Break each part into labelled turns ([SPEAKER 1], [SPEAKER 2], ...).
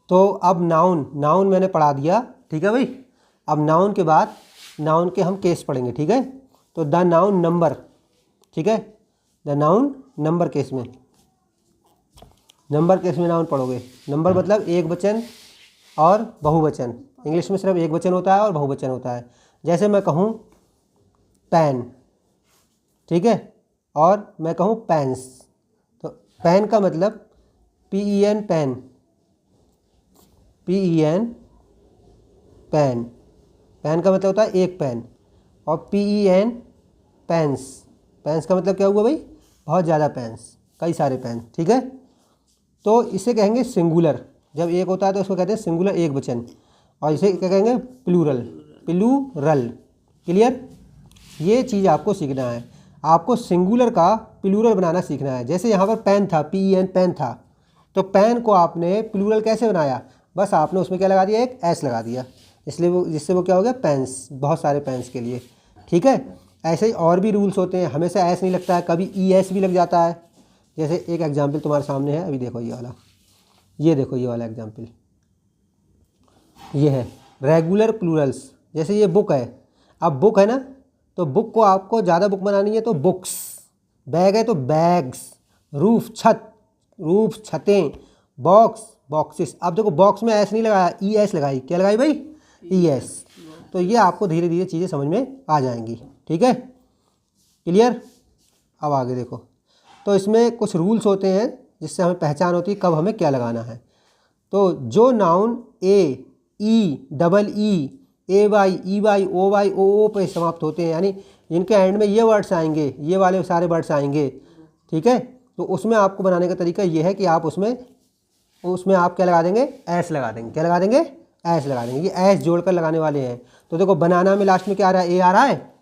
[SPEAKER 1] तो अब noun, noun मैंने पढ़ा दिया, ठीक है भाई। अब नाउन के बाद नाउन के हम केस पढ़ेंगे, ठीक है। तो द नाउन नंबर, ठीक है, द नाउन नंबर केस में, नंबर केस में नाउन पढ़ोगे। नंबर मतलब एक वचन और बहुवचन। इंग्लिश में सिर्फ एक वचन होता है और बहुवचन होता है। जैसे मैं कहूँ पेन, ठीक है, और मैं कहूँ पेन्स, तो पेन का मतलब PEN pen, PEN pen, pen का मतलब होता है एक पेन। और PEN पेन्स, पेन्स का मतलब क्या हुआ भाई, बहुत ज़्यादा पेन्स, कई सारे पेन, ठीक है। तो इसे कहेंगे सिंगुलर, जब एक होता है तो उसको कहते हैं सिंगुलर, एक वचन। और इसे क्या कहेंगे, प्लूरल, प्लूरल। क्लियर, ये चीज़ आपको सीखना है। आपको सिंगुलर का प्लूरल बनाना सीखना है। जैसे यहाँ पर पेन था, PEN पेन था, तो पेन को आपने प्लूरल कैसे बनाया, बस आपने उसमें क्या लगा दिया, एक एस लगा दिया, इसलिए वो, जिससे वो क्या हो गया, पेन्स, बहुत सारे पेन्स के लिए, ठीक है। ऐसे ही और भी रूल्स होते हैं, हमेशा एस नहीं लगता है, कभी ES भी लग जाता है। जैसे एक एग्जाम्पल तुम्हारे सामने है, अभी देखो ये वाला, ये देखो ये वाला एग्जाम्पल, ये है रेगुलर प्लूरल्स। जैसे ये बुक है, अब बुक है ना, तो बुक को आपको ज़्यादा बुक बनानी है तो बुक्स, बैग है तो बैग्स, रूफ छत, रूफ छतें, बॉक्स बॉक्सेस। अब देखो बॉक्स में एस नहीं लगाया, ES लगाई, क्या लगाई भाई, ES। तो ये आपको धीरे धीरे चीज़ें समझ में आ जाएंगी, ठीक है। क्लियर, अब आगे देखो। तो इसमें कुछ रूल्स होते हैं जिससे हमें पहचान होती है कब हमें क्या लगाना है। तो जो noun AE, AY, EY, OY, OO पे समाप्त होते हैं, यानी जिनके एंड में ये वर्ड्स आएंगे, ये वाले सारे वर्ड्स आएंगे, ठीक है, तो उसमें आपको बनाने का तरीका ये है कि आप उसमें आप क्या लगा देंगे, एस लगा देंगे। क्या लगा देंगे, एस लगा देंगे। ये एस जोड़कर लगाने वाले हैं। तो देखो बनाना में लास्ट में क्या आ रहा है, A आ रहा है।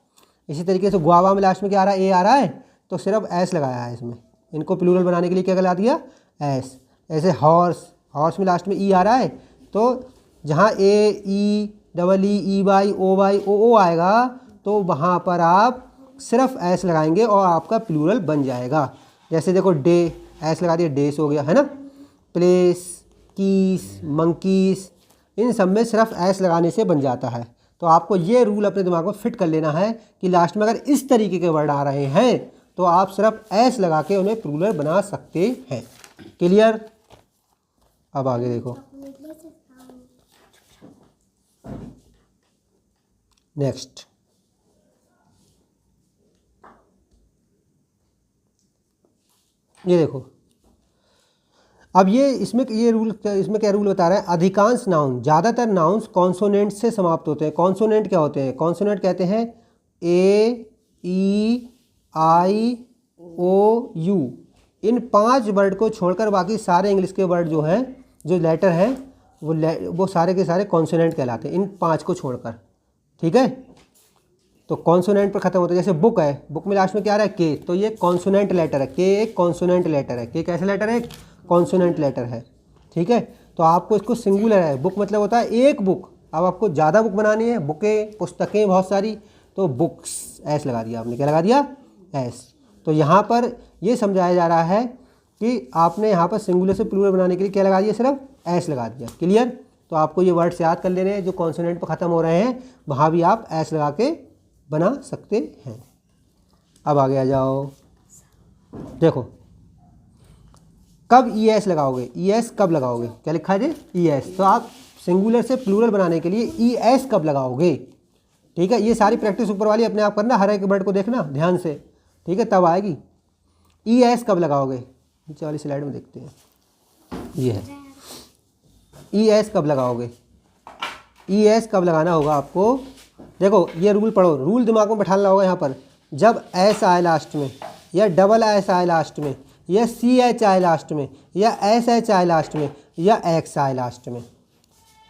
[SPEAKER 1] इसी तरीके से गुआवा में लास्ट में क्या आ रहा है, A आ रहा है, तो सिर्फ एस लगाया है इसमें। इनको प्लूरल बनाने के लिए क्या लगा दिया, एस। ऐसे हॉर्स, हॉर्स में लास्ट में E आ रहा है, तो जहाँ AEEEY, OY, OO आएगा तो वहाँ पर आप सिर्फ एस लगाएंगे और आपका प्लूरल बन जाएगा। जैसे देखो डे, एस लगा दिया, डेस हो गया, है ना। प्लेस, कीस, मंकीस, इन सब में सिर्फ एस लगाने से बन जाता है। तो आपको ये रूल अपने दिमाग में फिट कर लेना है कि लास्ट में अगर इस तरीके के वर्ड आ रहे हैं तो आप सिर्फ एस लगा के उन्हें प्लूरल बना सकते हैं। क्लियर, अब आगे देखो। नेक्स्ट, ये देखो। अब ये इसमें क्या रूल बता रहा है, अधिकांश नाउन, ज़्यादातर नाउन्स कॉन्सोनेंट से समाप्त होते हैं। कॉन्सोनेंट क्या होते हैं, कॉन्सोनेंट कहते हैं AEIOU। इन 5 वर्ड को छोड़कर बाकी सारे इंग्लिश के वर्ड जो हैं, जो लेटर हैं, वो सारे के सारे कॉन्सोनेंट कहलाते हैं, इन 5 को छोड़कर, ठीक है। तो कॉन्सोनेंट पर ख़त्म होता है। जैसे बुक है, बुक में लास्ट में क्या आ रहा है, के, तो ये कॉन्सोनेंट लेटर है, के एक कॉन्सोनेंट लेटर है। के कैसे लेटर है, कॉन्सोनेंट लेटर है, ठीक है। तो आपको इसको सिंगुलर है, बुक मतलब होता है एक बुक। अब आपको ज़्यादा बुक बनानी है, बुकें, पुस्तकें बहुत सारी, तो बुक्स, एस लगा दिया आपने। क्या लगा दिया, एस। तो यहाँ पर ये समझाया जा रहा है कि आपने यहाँ पर सिंगुलर से प्लूरल बनाने के लिए क्या लगा दिया, सिर्फ एस लगा दिया। क्लियर, तो आपको ये वर्ड्स याद कर लेने हैं जो कॉन्सोनेंट पर ख़त्म हो रहे हैं, वहाँ भी आप एस लगा के बना सकते हैं। अब आगे आ जाओ। देखो कब ES लगाओगे, ES कब लगाओगे, क्या लिखा है ES। तो आप सिंगुलर से प्लूरल बनाने के लिए ES कब लगाओगे, ठीक है। ये सारी प्रैक्टिस ऊपर वाली अपने आप करना, हर एक वर्ड को देखना ध्यान से, ठीक है, तब आएगी। ES कब लगाओगे, नीचे वाली स्लाइड में देखते हैं, ये है ES कब लगाओगे। ES कब लगाना होगा आपको, देखो ये रूल पढ़ो, रूल दिमाग में बैठाना होगा। यहाँ पर जब एस आए लास्ट में, या डबल एस आए लास्ट में, या CH आए लास्ट में, या SH आए लास्ट में, या X आए लास्ट में,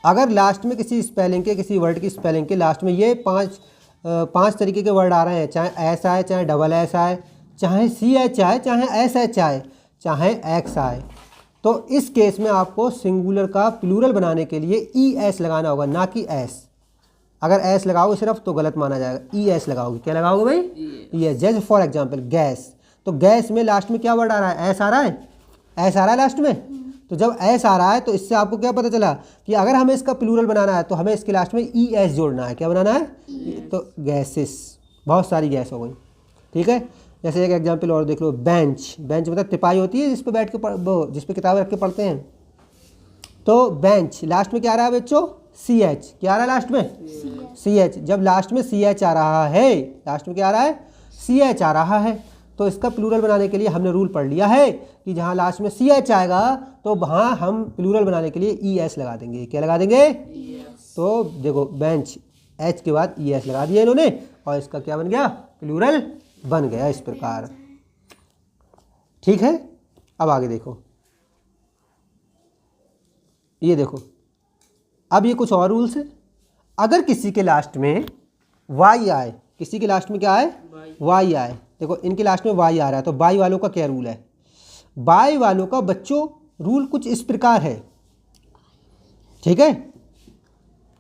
[SPEAKER 1] अगर लास्ट में किसी स्पेलिंग के, किसी वर्ड की स्पेलिंग के लास्ट में ये पांच तरीके के वर्ड आ रहे हैं, चाहे एस आए, चाहे डबल एस आए, चाहे CH आए, चाहे SH आए, चाहे X आए, तो इस केस में आपको सिंगुलर का प्लूरल बनाने के लिए ES लगाना होगा, ना कि S। अगर एस लगाओगे सिर्फ तो गलत माना जाएगा, ES लगाओगे। क्या लगाओगे भाई, ES। जैसे फॉर एग्जांपल गैस, तो गैस में लास्ट में क्या वर्ड आ रहा है, एस आ रहा है, एस आ रहा है लास्ट में, तो जब एस आ रहा है तो इससे आपको क्या पता चला कि अगर हमें इसका प्लूरल बनाना है तो हमें इसके लास्ट में ई एस जोड़ना है। क्या बनाना है? तो गैसेस, बहुत सारी गैस हो गई। ठीक है, जैसे एक एग्जांपल और देख लो, बेंच। बेंच मतलब तिपाई होती है जिस पे बैठ के जिस पे किताबें रख के पढ़ते हैं। तो बेंच लास्ट में क्या आ रहा है बच्चों? C H. क्या आ रहा है लास्ट में? C H. जब लास्ट में सी एच आ रहा है, लास्ट में क्या आ रहा है? सी एच आ रहा है, तो इसका प्लूरल बनाने के लिए हमने रूल पढ़ लिया है कि जहाँ लास्ट में सी एच आएगा तो वहाँ हम प्लूरल बनाने के लिए ई एस लगा देंगे। क्या लगा देंगे? तो देखो बेंच, एच के बाद ई एस लगा दिया इन्होंने और इसका क्या बन गया? प्लूरल बन गया इस प्रकार। ठीक है, अब आगे देखो, ये देखो, अब ये कुछ और रूल्स है। अगर किसी के लास्ट में वाई आए, किसी के लास्ट में क्या आए? वाई आए। देखो इनके लास्ट में वाई आ रहा है, तो बाई वालों का क्या रूल है? बाई वालों का बच्चों रूल कुछ इस प्रकार है। ठीक है,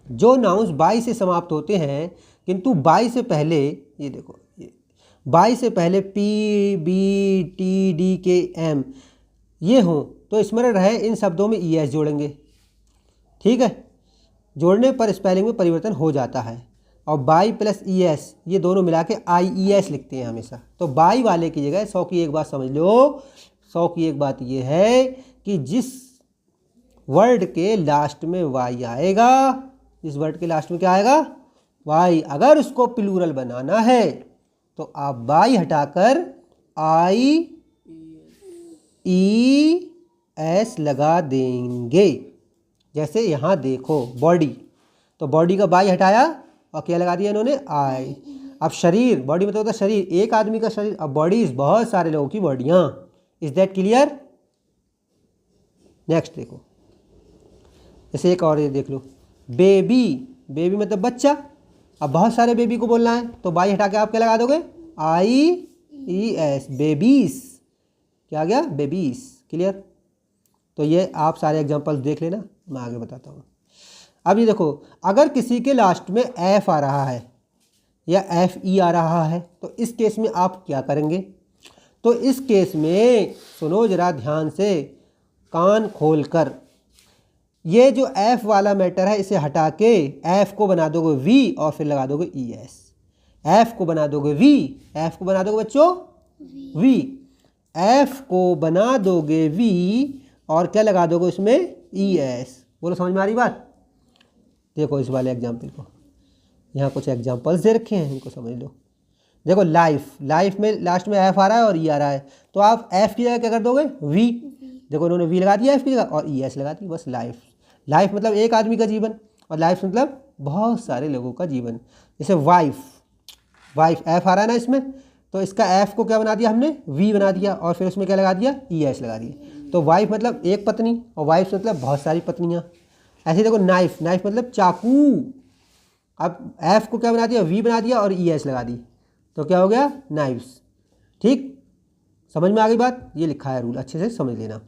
[SPEAKER 1] जो नाउन्स बाई से समाप्त होते हैं किंतु बाई से पहले, ये देखो, ये बाई से पहले पी बी टी डी के एम ये हों तो स्मरण रहे इन शब्दों में ई एस जोड़ेंगे। ठीक है, जोड़ने पर स्पेलिंग में परिवर्तन हो जाता है। और बाई प्लस ई एस ये दोनों मिला के आई ई एस लिखते हैं हमेशा। तो बाई वाले की जगह 100 की एक बात समझ लो, 100 की एक बात ये है कि जिस वर्ड के लास्ट में वाई आएगा, जिस वर्ड के लास्ट में क्या आएगा? वाई, अगर उसको प्लूरल बनाना है तो आप बाई हटाकर आई ई एस लगा देंगे। जैसे यहाँ देखो बॉडी, तो बॉडी का बाई हटाया और क्या लगा दिया इन्होंने? आई। अब शरीर, बॉडी मतलब होता है शरीर, एक आदमी का शरीर। अब बॉडीज बहुत सारे लोगों की बॉडियाँ। Is that clear? नेक्स्ट देखो, जैसे एक और ये देख लो, बेबी। बेबी मतलब बच्चा। अब बहुत सारे बेबी को बोलना है तो बाई हटा के आप क्या लगा दोगे? आई ई एस, बेबीज। क्या आ गया? बेबीज। क्लियर? तो ये आप सारे एग्जांपल्स देख लेना, मैं आगे बताता हूँ। अब ये देखो, अगर किसी के लास्ट में एफ आ रहा है या एफ ई आ रहा है तो इस केस में आप क्या करेंगे? तो इस केस में सुनो जरा ध्यान से, कान खोलकर, ये जो एफ वाला मैटर है इसे हटा के एफ को बना दोगे वी और फिर लगा दोगे ई एस। एफ को बना दोगे वी, एफ को बना दोगे बच्चों वी, एफ को बना दोगे वी और क्या लगा दोगे उसमें? E S. बोलो समझ में आ रही बात? देखो इस वाले एग्जाम्पल को, यहाँ कुछ एग्जाम्पल्स दे रखे हैं, इनको समझ लो। देखो लाइफ, लाइफ में लास्ट में एफ आ रहा है और ई आ रहा है, तो आप एफ की जगह क्या कर दोगे? वी। देखो उन्होंने वी लगा दिया एफ की जगह और ई एस लगा दी, बस लाइफ। लाइफ मतलब एक आदमी का जीवन और लाइफ मतलब बहुत सारे लोगों का जीवन। जैसे वाइफ, वाइफ एफ आ रहा है ना इसमें, तो इसका एफ को क्या बना दिया हमने? वी बना दिया और फिर उसमें क्या लगा दिया? ई एस लगा दिया। तो वाइफ मतलब एक पत्नी और वाइफ मतलब बहुत सारी पत्नियाँ। ऐसे देखो नाइफ, नाइफ मतलब चाकू। अब एफ को क्या बना दिया? वी बना दिया और ई एस लगा दी, तो क्या हो गया? नाइफ्स। ठीक, समझ में आ गई बात? ये लिखा है रूल, अच्छे से समझ लेना।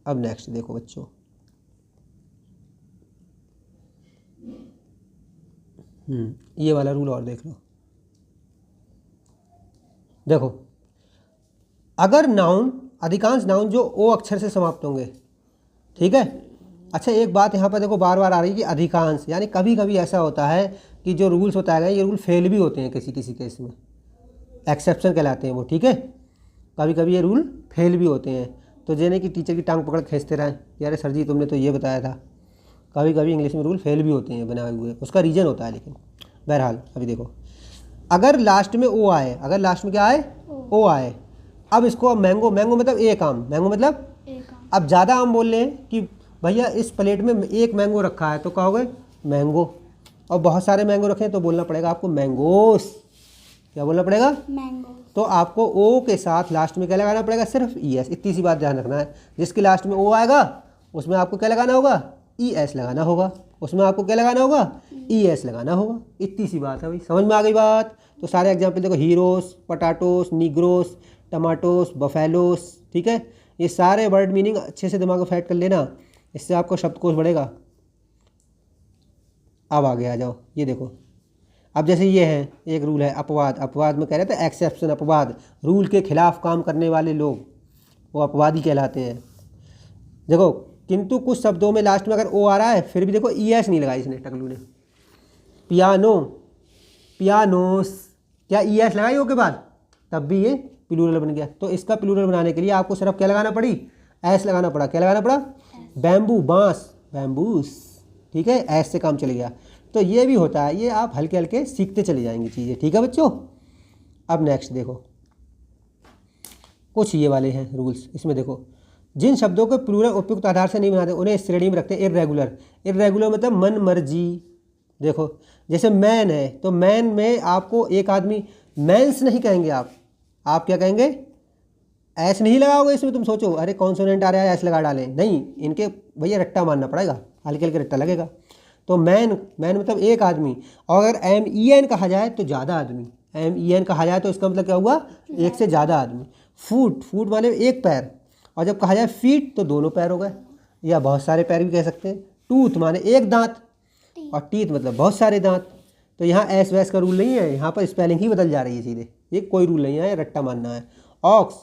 [SPEAKER 1] अब नेक्स्ट देखो बच्चों, ये वाला रूल और देख लो। देखो, अगर नाउन, अधिकांश नाउन जो ओ अक्षर से समाप्त होंगे, ठीक है। अच्छा एक बात यहाँ पर देखो बार बार आ रही है कि अधिकांश, यानी कभी कभी ऐसा होता है कि जो रूल्स बताए गए ये रूल फेल भी होते हैं किसी किसी केस में, एक्सेप्शन कहलाते हैं वो। ठीक है, कभी कभी ये रूल फेल भी होते हैं, तो जेने कि टीचर की टांग पकड़ खींचते रहें कि अरे सर जी तुमने तो ये बताया था। कभी कभी इंग्लिश में रूल फेल भी होते हैं बनाए हुए, उसका रीज़न होता है। लेकिन बहरहाल अभी देखो, अगर लास्ट में ओ आए, अगर लास्ट में क्या आए? ओ आए। अब इसको अब मैंगो, मैंगो मतलब एक आम, मैंगो मतलब अब ज़्यादा आम बोल रहे हैं कि भैया इस प्लेट में एक मैंगो रखा है तो कहोगे मैंगो, और बहुत सारे मैंगो रखे हैं तो बोलना पड़ेगा आपको मैंगोस। क्या बोलना पड़ेगा? मैंगो। तो आपको ओ के साथ लास्ट में क्या लगाना पड़ेगा? सिर्फ ई एस। इतनी सी बात ध्यान रखना है, जिसके लास्ट में ओ आएगा उसमें आपको क्या लगाना होगा? ई एस लगाना होगा। उसमें आपको क्या लगाना होगा? ई एस लगाना होगा। इतनी सी बात है भाई, समझ में आ गई बात? तो सारे एग्जाम्पल देखो, heroes, potatoes, Negroes, tomatoes, buffaloes. ठीक है, ये सारे वर्ड मीनिंग अच्छे से दिमाग में फैट कर लेना, इससे आपको शब्दकोश बढ़ेगा। अब आगे आ जाओ, ये देखो, अब जैसे ये है एक रूल है अपवाद। अपवाद में कह रहे थे एक्सेप्शन, अपवाद, रूल के खिलाफ काम करने वाले लोग वो अपवादी कहलाते हैं। देखो किंतु कुछ शब्दों में लास्ट में अगर ओ आ रहा है फिर भी देखो ई एस नहीं लगाई इसने टकलू ने। पियानो, पियानोस, क्या ई एस लगाई ओ के बाद, तब भी ये प्लूरल बन गया। तो इसका प्लूरल बनाने के लिए आपको सिर्फ क्या लगाना पड़ी, एस लगाना पड़ा। क्या लगाना पड़ा, बैम्बू, बांस, बैम्बूस, ठीक है, एस से काम चल गया। तो ये भी होता है, ये आप हल्के हल्के सीखते चले जाएंगे चीज़ें, ठीक है बच्चों। अब नेक्स्ट देखो, कुछ ये वाले हैं रूल्स, इसमें देखो, जिन शब्दों को प्लूरल उपयुक्त आधार से नहीं बनाते उन्हें इस श्रेणी में रखते हैं इर्रेगुलर। इर्रेगुलर मतलब मन मर्जी। देखो जैसे मैन है तो मैन में आपको एक आदमी मैंस नहीं कहेंगे आप क्या कहेंगे, ऐस नहीं लगाओगे इसमें। तुम सोचो अरे कॉन्सोनेंट आ रहा है ऐस लगा डालें, नहीं, इनके भैया रट्टा मारना पड़ेगा, हल्के हल्के रट्टा लगेगा। तो मैन, मैन मतलब एक आदमी। और अगर एम ई एन कहा जाए तो ज़्यादा आदमी, एम ई एन कहा जाए तो इसका मतलब क्या हुआ, एक से ज़्यादा आदमी। फूट, फूट माने एक पैर, और जब कहा जाए फीट तो दोनों पैर हो गए, या बहुत सारे पैर भी कह सकते हैं। टूथ माने एक दांत, और टीथ मतलब बहुत सारे दांत। तो यहाँ एस वैस का रूल नहीं है, यहाँ पर स्पेलिंग ही बदल जा रही है सीधे, ये कोई रूल नहीं है, रट्टा मानना है। ऑक्स,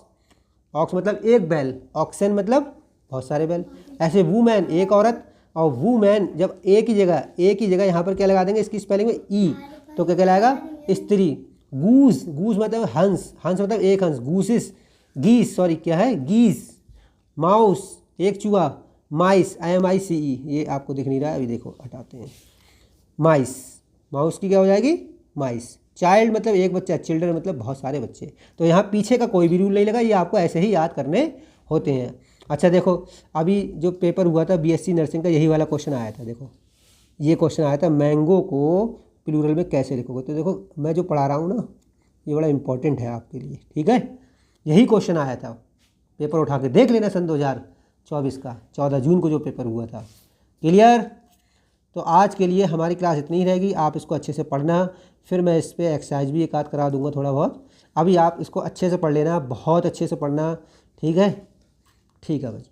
[SPEAKER 1] ऑक्स मतलब एक बैल, ऑक्सन मतलब बहुत सारे बैल। ऐसे वूमैन एक औरत, और वूमैन जब एक ही जगह यहाँ पर क्या लगा देंगे इसकी स्पेलिंग में ई, तो क्या कहलाएगा, स्त्री। गूस, गूस मतलब हंस, हंस मतलब एक हंस, गूसिस, गीस, सॉरी क्या है गीस। माउस एक चूहा, माइस, IMICE, ये आपको दिख नहीं रहा है, अभी देखो हटाते हैं। माइस, माउस की क्या हो जाएगी, माइस। चाइल्ड मतलब एक बच्चा, चिल्ड्रन मतलब बहुत सारे बच्चे। तो यहाँ पीछे का कोई भी रूल नहीं लगा, ये आपको ऐसे ही याद करने होते हैं। अच्छा देखो, अभी जो पेपर हुआ था BSc नर्सिंग का, यही वाला क्वेश्चन आया था। देखो ये क्वेश्चन आया था, मैंगो को प्लूरल में कैसे लिखोगे। तो देखो मैं जो पढ़ा रहा हूँ ना, ये बड़ा इंपॉर्टेंट है आपके लिए, ठीक है। यही क्वेश्चन आया था, पेपर उठा के देख लेना, सन 2024 का 14 जून को जो पेपर हुआ था। क्लियर। तो आज के लिए हमारी क्लास इतनी ही रहेगी, आप इसको अच्छे से पढ़ना, फिर मैं इस पर एक्सरसाइज भी एक आध करा दूंगा थोड़ा बहुत। अभी आप इसको अच्छे से पढ़ लेना, बहुत अच्छे से पढ़ना, ठीक है। ठीक है बच्चों,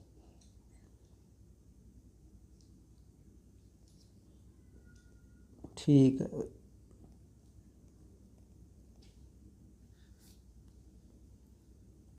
[SPEAKER 1] ठीक है।